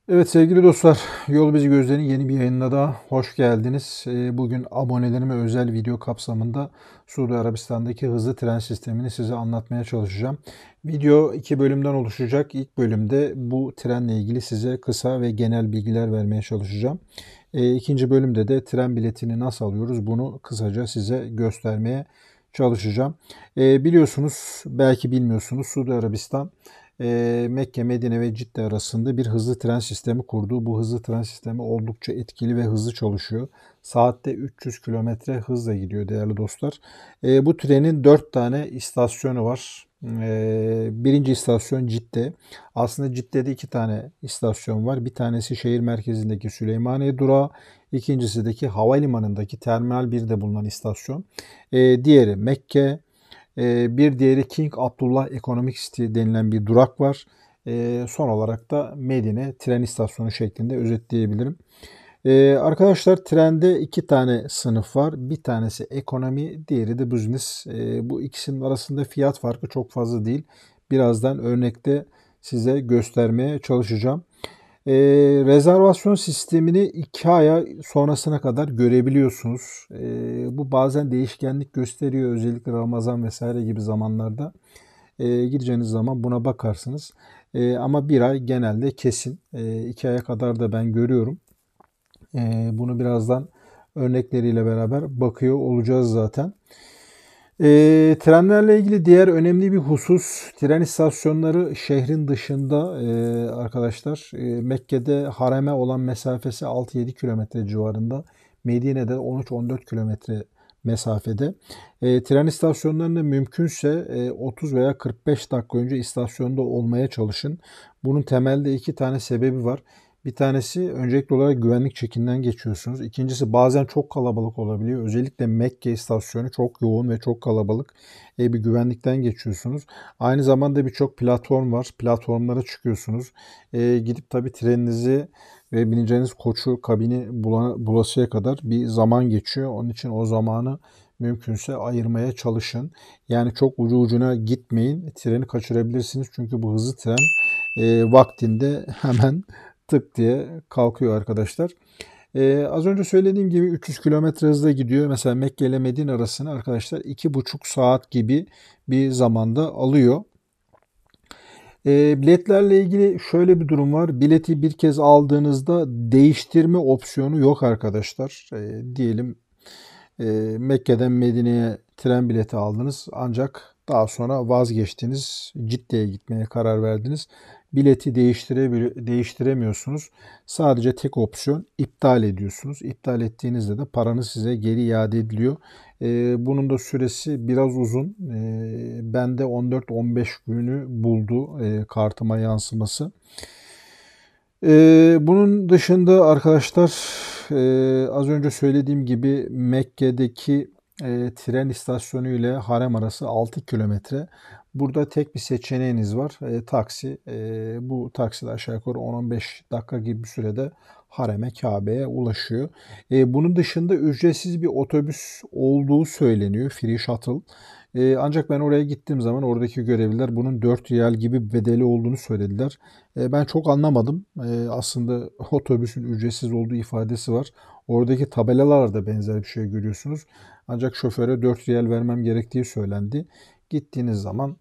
Evet sevgili dostlar, Yol Bizi Gözler'in yeni bir yayınına daha hoş geldiniz. Bugün abonelerime özel video kapsamında Suudi Arabistan'daki hızlı tren sistemini size anlatmaya çalışacağım. Video iki bölümden oluşacak. İlk bölümde bu trenle ilgili size kısa ve genel bilgiler vermeye çalışacağım. İkinci bölümde de tren biletini nasıl alıyoruz bunu kısaca size göstermeye çalışacağım. Biliyorsunuz, belki bilmiyorsunuz, Suudi Arabistan Mekke, Medine ve Cidde arasında bir hızlı tren sistemi kurdu. Bu hızlı tren sistemi oldukça etkili ve hızlı çalışıyor. Saatte 300 kilometre hızla gidiyor değerli dostlar. Bu trenin 4 tane istasyonu var. Birinci istasyon Cidde. Aslında Cidde'de 2 tane istasyon var. Bir tanesi şehir merkezindeki Süleymaniye durağı. İkincisi havalimanındaki Terminal 1'de bulunan istasyon. Diğeri Mekke. Bir diğeri King Abdullah Economic City denilen bir durak var. Son olarak da Medine tren istasyonu şeklinde özetleyebilirim. Arkadaşlar, trende iki tane sınıf var. Bir tanesi ekonomi, diğeri de business. Bu ikisinin arasında fiyat farkı çok fazla değil. Birazdan örnekte size göstermeye çalışacağım. Rezervasyon sistemini 2 aya sonrasına kadar görebiliyorsunuz. Bu bazen değişkenlik gösteriyor. Özellikle Ramazan vesaire gibi zamanlarda gideceğiniz zaman buna bakarsınız. Ama bir ay genelde kesin. 2 aya kadar da ben görüyorum. Bunu birazdan örnekleriyle beraber bakıyor olacağız zaten. Trenlerle ilgili diğer önemli bir husus, tren istasyonları şehrin dışında arkadaşlar. Mekke'de hareme olan mesafesi 6-7 kilometre civarında. Medine'de 13-14 kilometre mesafede. Tren istasyonlarında mümkünse 30 veya 45 dakika önce istasyonda olmaya çalışın. Bunun temelde iki tane sebebi var. Bir tanesi, öncelikli olarak güvenlik çekinden geçiyorsunuz. İkincisi, bazen çok kalabalık olabiliyor. Özellikle Mekke istasyonu çok yoğun ve çok kalabalık. Bir güvenlikten geçiyorsunuz. Aynı zamanda birçok platform var. Platformlara çıkıyorsunuz. Gidip tabii treninizi ve bineceğiniz koçu, kabini bulasıya kadar bir zaman geçiyor. Onun için o zamanı mümkünse ayırmaya çalışın. Yani çok ucu ucuna gitmeyin. Treni kaçırabilirsiniz. Çünkü bu hızlı tren vaktinde hemen tık diye kalkıyor arkadaşlar. Az önce söylediğim gibi 300 kilometre hızla gidiyor. Mesela Mekke ile Medine arasını arkadaşlar 2,5 saat gibi bir zamanda alıyor. Biletlerle ilgili şöyle bir durum var. Bileti bir kez aldığınızda değiştirme opsiyonu yok arkadaşlar. Diyelim Mekke'den Medine'ye tren bileti aldınız ancak daha sonra vazgeçtiniz. Cidde'ye gitmeye karar verdiniz. Bileti değiştiremiyorsunuz. Sadece tek opsiyon iptal ediyorsunuz. İptal ettiğinizde de paranız size geri iade ediliyor. Bunun da süresi biraz uzun. Bende 14-15 günü buldu kartıma yansıması. Bunun dışında arkadaşlar, az önce söylediğim gibi Mekke'deki tren istasyonu ile harem arası 6 kilometre. Burada tek bir seçeneğiniz var. Taksi. Bu taksi de aşağı yukarı 10-15 dakika gibi bir sürede hareme, Kabe'ye ulaşıyor. Bunun dışında ücretsiz bir otobüs olduğu söyleniyor. Free Shuttle. Ancak ben oraya gittiğim zaman oradaki görevliler bunun 4 riyal gibi bir bedeli olduğunu söylediler. Ben çok anlamadım. Aslında otobüsün ücretsiz olduğu ifadesi var. Oradaki tabelalarda benzer bir şey görüyorsunuz. Ancak şoföre 4 riyal vermem gerektiği söylendi. Gittiğiniz zaman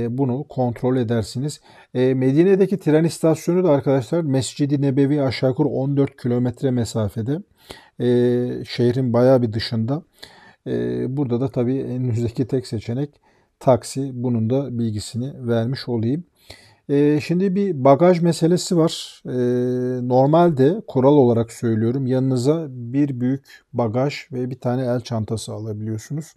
bunu kontrol edersiniz. Medine'deki tren istasyonu da arkadaşlar Mescid-i Nebevi aşağı yukarı 14 kilometre mesafede. Şehrin bayağı bir dışında. Burada da tabii önünüzdeki tek seçenek taksi. Bunun da bilgisini vermiş olayım. Şimdi bir bagaj meselesi var. Normalde kural olarak söylüyorum, yanınıza bir büyük bagaj ve bir tane el çantası alabiliyorsunuz.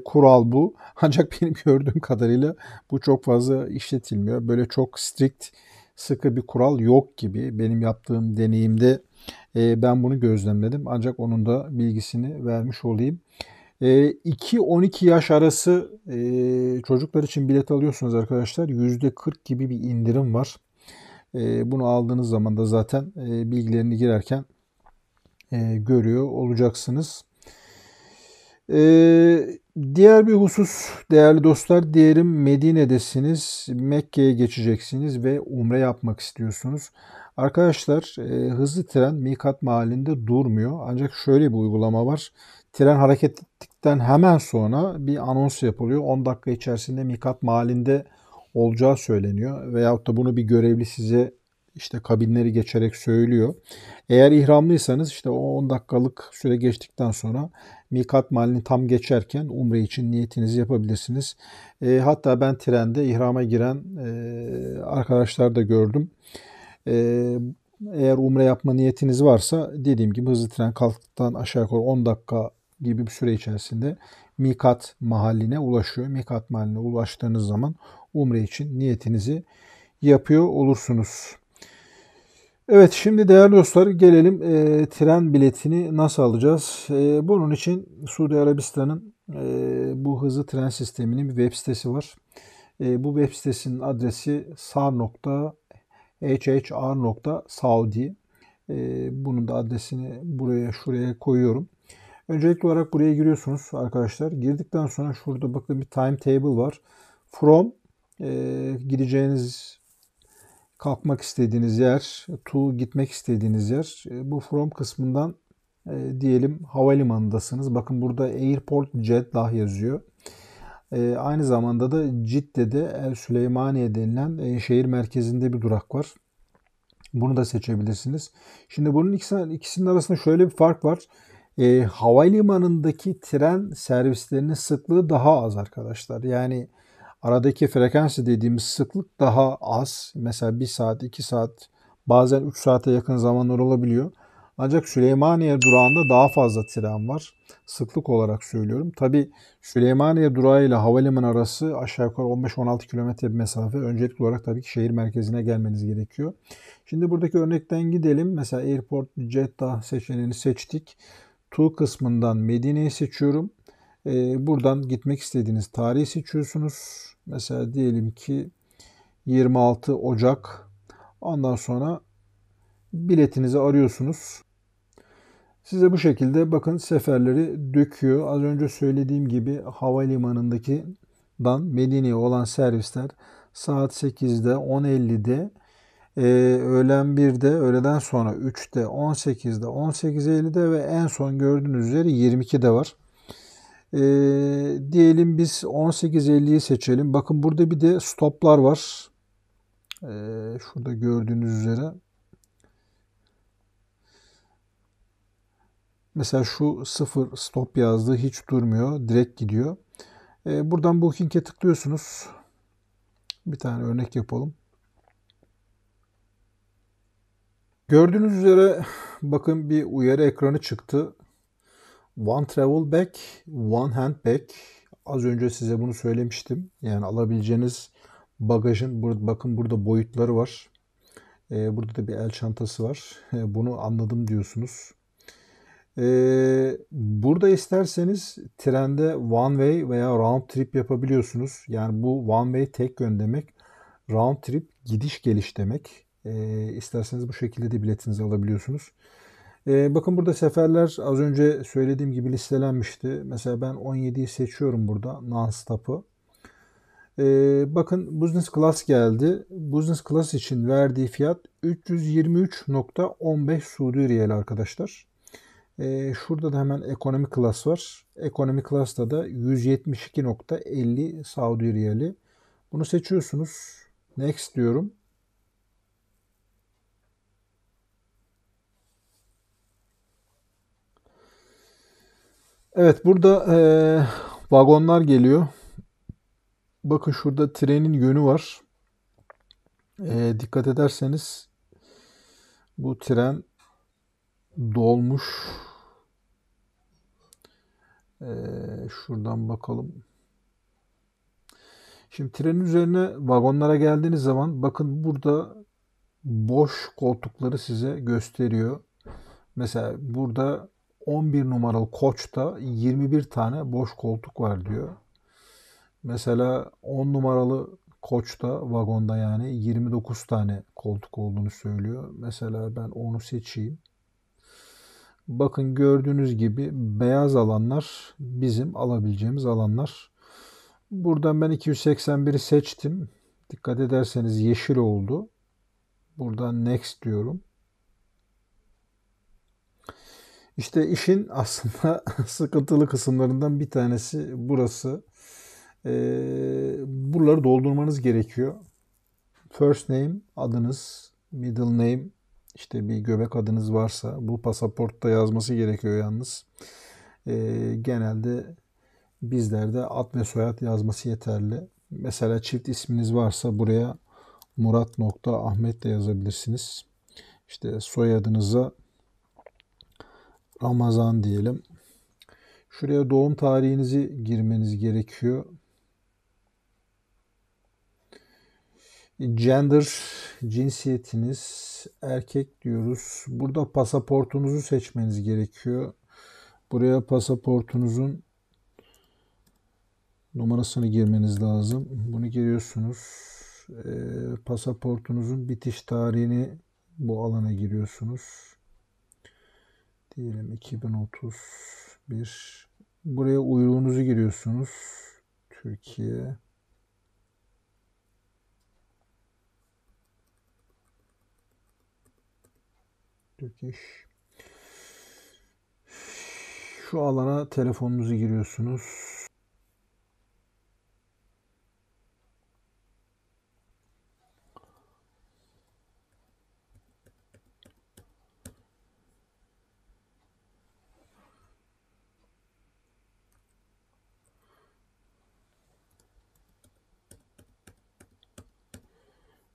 Kural bu. Ancak benim gördüğüm kadarıyla bu çok fazla işletilmiyor. Böyle çok strict, sıkı bir kural yok gibi. Benim yaptığım deneyimde ben bunu gözlemledim. Ancak onun da bilgisini vermiş olayım. 2-12 yaş arası çocuklar için bilet alıyorsunuz arkadaşlar. %40 gibi bir indirim var. Bunu aldığınız zaman da zaten bilgilerini girerken görüyor olacaksınız. Diğer bir husus değerli dostlar, diyelim Medine'desiniz, Mekke'ye geçeceksiniz ve umre yapmak istiyorsunuz. Arkadaşlar hızlı tren Mikat Mahalli'nde durmuyor. Ancak şöyle bir uygulama var. Tren hareket ettikten hemen sonra bir anons yapılıyor. 10 dakika içerisinde Mikat Mahalli'nde olacağı söyleniyor. Veyahut da bunu bir görevli size işte kabinleri geçerek söylüyor. Eğer ihramlıysanız işte o 10 dakikalık süre geçtikten sonra Mikat Mahalli'ni tam geçerken Umre için niyetinizi yapabilirsiniz. Hatta ben trende ihrama giren arkadaşlar da gördüm. Ee, Eğer umre yapma niyetiniz varsa dediğim gibi hızlı tren kalktıktan aşağı yukarı 10 dakika gibi bir süre içerisinde Mikat mahalline ulaşıyor. Mikat mahalline ulaştığınız zaman umre için niyetinizi yapıyor olursunuz. Evet, şimdi değerli dostlar gelelim tren biletini nasıl alacağız? Bunun için Suudi Arabistan'ın bu hızlı tren sisteminin bir web sitesi var. Bu web sitesinin adresi sar.hhr.saudi. Bunun da adresini buraya şuraya koyuyorum. Öncelikli olarak buraya giriyorsunuz arkadaşlar. Girdikten sonra şurada bakın bir timetable var. From gideceğiniz kalkmak istediğiniz yer, to gitmek istediğiniz yer. Bu from kısmından diyelim havalimanındasınız. Bakın burada Airport Jeddah yazıyor. Aynı zamanda da Cidde'de El Süleymaniye denilen şehir merkezinde bir durak var. Bunu da seçebilirsiniz. Şimdi bunun ikisinin arasında şöyle bir fark var. Havalimanındaki tren servislerinin sıklığı daha az arkadaşlar. Yani aradaki frekansı dediğimiz sıklık daha az. Mesela 1 saat, 2 saat, bazen 3 saate yakın zamanlar olabiliyor. Ancak Süleymaniye durağında daha fazla tren var. Sıklık olarak söylüyorum. Tabi Süleymaniye durağı ile havalimanı arası aşağı yukarı 15-16 kilometre bir mesafe. Öncelikli olarak tabii ki şehir merkezine gelmeniz gerekiyor. Şimdi buradaki örnekten gidelim. Mesela Airport Jeddah seçeneğini seçtik. To kısmından Medine'yi seçiyorum. Buradan gitmek istediğiniz tarihi seçiyorsunuz. Mesela diyelim ki 26 Ocak. Ondan sonra biletinizi arıyorsunuz. Size bu şekilde bakın seferleri döküyor. Az önce söylediğim gibi havalimanındakinden Medine'ye olan servisler saat 8'de, 10.50'de, öğlen 1'de, öğleden sonra 3'te, 18'de, 18.50'de ve en son gördüğünüz üzere 22'de var. Diyelim biz 18.50'yi seçelim. Bakın burada bir de stoplar var. Şurada gördüğünüz üzere. Mesela şu 0 stop yazdığı hiç durmuyor. Direkt gidiyor. Buradan Booking'e tıklıyorsunuz. Bir tane örnek yapalım. Gördüğünüz üzere bakın bir uyarı ekranı çıktı. One travel bag, one hand bag. Az önce size bunu söylemiştim. Yani alabileceğiniz bagajın bakın burada boyutları var. Burada da bir el çantası var. Bunu anladım diyorsunuz. Burada isterseniz trende one way veya round trip yapabiliyorsunuz. Yani bu one way tek yön demek. Round trip gidiş geliş demek. İsterseniz bu şekilde de biletinizi alabiliyorsunuz. Bakın burada seferler az önce söylediğim gibi listelenmişti. Mesela ben 17'yi seçiyorum burada non-stop'ı. Bakın Business Class geldi. Business Class için verdiği fiyat 323.15 Suudi Riyal arkadaşlar. Şurada da hemen Economy Class var. Economy Class'ta da 172.50 Saudi Riyali. Bunu seçiyorsunuz. Next diyorum. Evet burada vagonlar geliyor. Bakın şurada trenin yönü var. Dikkat ederseniz bu tren dolmuş. Şuradan bakalım. Şimdi trenin üzerine vagonlara geldiğiniz zaman bakın burada boş koltukları size gösteriyor. Mesela burada 11 numaralı koçta 21 tane boş koltuk var diyor. Mesela 10 numaralı koçta vagonda yani 29 tane koltuk olduğunu söylüyor. Mesela ben onu seçeyim. Bakın gördüğünüz gibi beyaz alanlar bizim alabileceğimiz alanlar. Buradan ben 281'i seçtim. Dikkat ederseniz yeşil oldu. Buradan next diyorum. İşte işin aslında sıkıntılı kısımlarından bir tanesi burası. Buraları doldurmanız gerekiyor. First name adınız, middle name işte bir göbek adınız varsa bu pasaportta yazması gerekiyor yalnız. Genelde bizlerde ad ve soyad yazması yeterli. Mesela çift isminiz varsa buraya Murat.Ahmet de yazabilirsiniz. İşte soyadınıza Ramazan diyelim. Şuraya doğum tarihinizi girmeniz gerekiyor. Gender, cinsiyetiniz erkek diyoruz. Burada pasaportunuzu seçmeniz gerekiyor. Buraya pasaportunuzun numarasını girmeniz lazım. Bunu giriyorsunuz. Pasaportunuzun bitiş tarihini bu alana giriyorsunuz. Diyelim 2031. Buraya uyruğunuzu giriyorsunuz. Türkiye. Turkish. Şu alana telefonunuzu giriyorsunuz.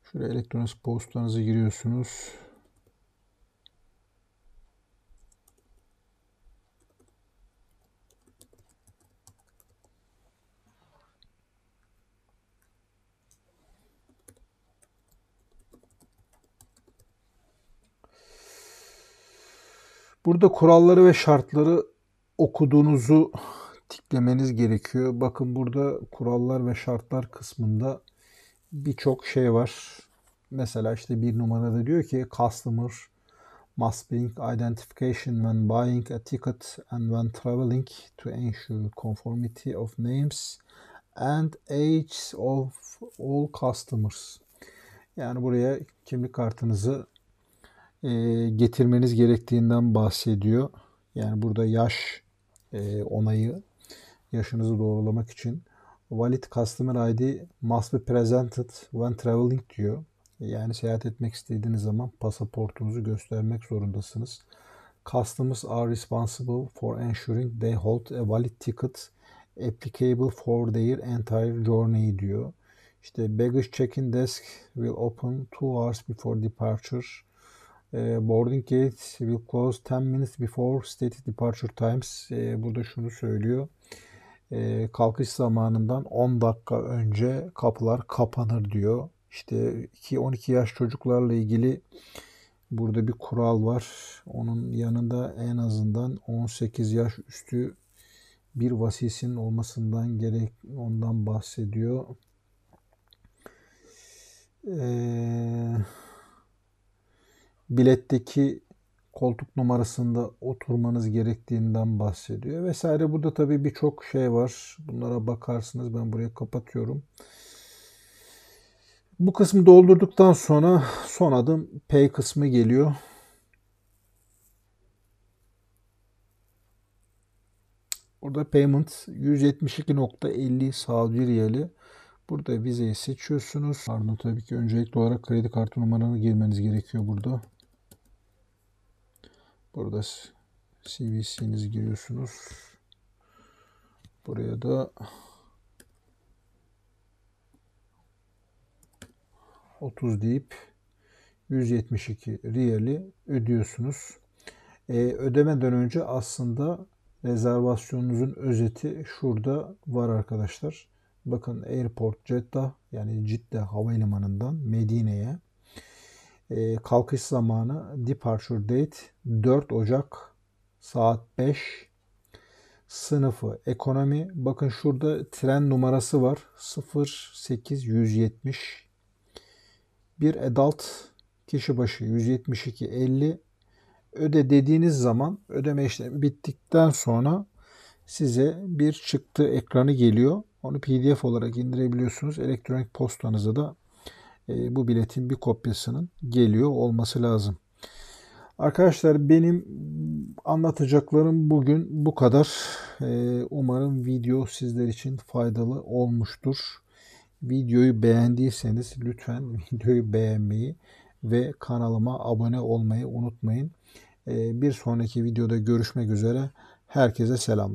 Şuraya elektronik postanızı giriyorsunuz. Burada kuralları ve şartları okuduğunuzu tiklemeniz gerekiyor. Bakın burada kurallar ve şartlar kısmında birçok şey var. Mesela işte bir numarada diyor ki customer must bring identification when buying a ticket and when traveling to ensure conformity of names and age of all customers. Yani buraya kimlik kartınızı getirmeniz gerektiğinden bahsediyor. Yani burada yaş onayı, yaşınızı doğrulamak için valid customer ID must be presented when traveling diyor. Yani seyahat etmek istediğiniz zaman pasaportunuzu göstermek zorundasınız. Customers are responsible for ensuring they hold a valid ticket applicable for their entire journey diyor. İşte baggage check-in desk will open 2 hours before departure. Boarding gate will close 10 minutes before stated departure times. Burada şunu söylüyor. Kalkış zamanından 10 dakika önce kapılar kapanır diyor. İşte 12 yaş çocuklarla ilgili burada bir kural var. Onun yanında en azından 18 yaş üstü bir vasisinin olmasından ondan bahsediyor. Biletteki koltuk numarasında oturmanız gerektiğinden bahsediyor vesaire. Burada tabii birçok şey var. Bunlara bakarsınız. Ben burayı kapatıyorum. Bu kısmı doldurduktan sonra son adım pay kısmı geliyor. Burada payment 172.50 Saudi riyali. Burada vizeyi seçiyorsunuz. Pardon, tabii ki öncelikli olarak kredi kartı numaranı girmeniz gerekiyor burada. Burada CVC'nizi giriyorsunuz. Buraya da 30 deyip 172 riyali ödüyorsunuz. Ödemeden önce aslında rezervasyonunuzun özeti şurada var arkadaşlar. Bakın Airport Jeddah, yani Cidde Havalimanı'ndan Medine'ye kalkış zamanı departure date 4 Ocak saat 5. Sınıfı ekonomi. Bakın şurada tren numarası var. 08170. Bir adult kişi başı 172.50. Öde dediğiniz zaman ödeme işlemi bittikten sonra size bir çıktı ekranı geliyor. Onu PDF olarak indirebiliyorsunuz. Elektronik postanıza da bu biletin bir kopyasının geliyor olması lazım. Arkadaşlar benim anlatacaklarım bugün bu kadar. Umarım video sizler için faydalı olmuştur. Videoyu beğendiyseniz lütfen videoyu beğenmeyi ve kanalıma abone olmayı unutmayın. Bir sonraki videoda görüşmek üzere. Herkese selamlar.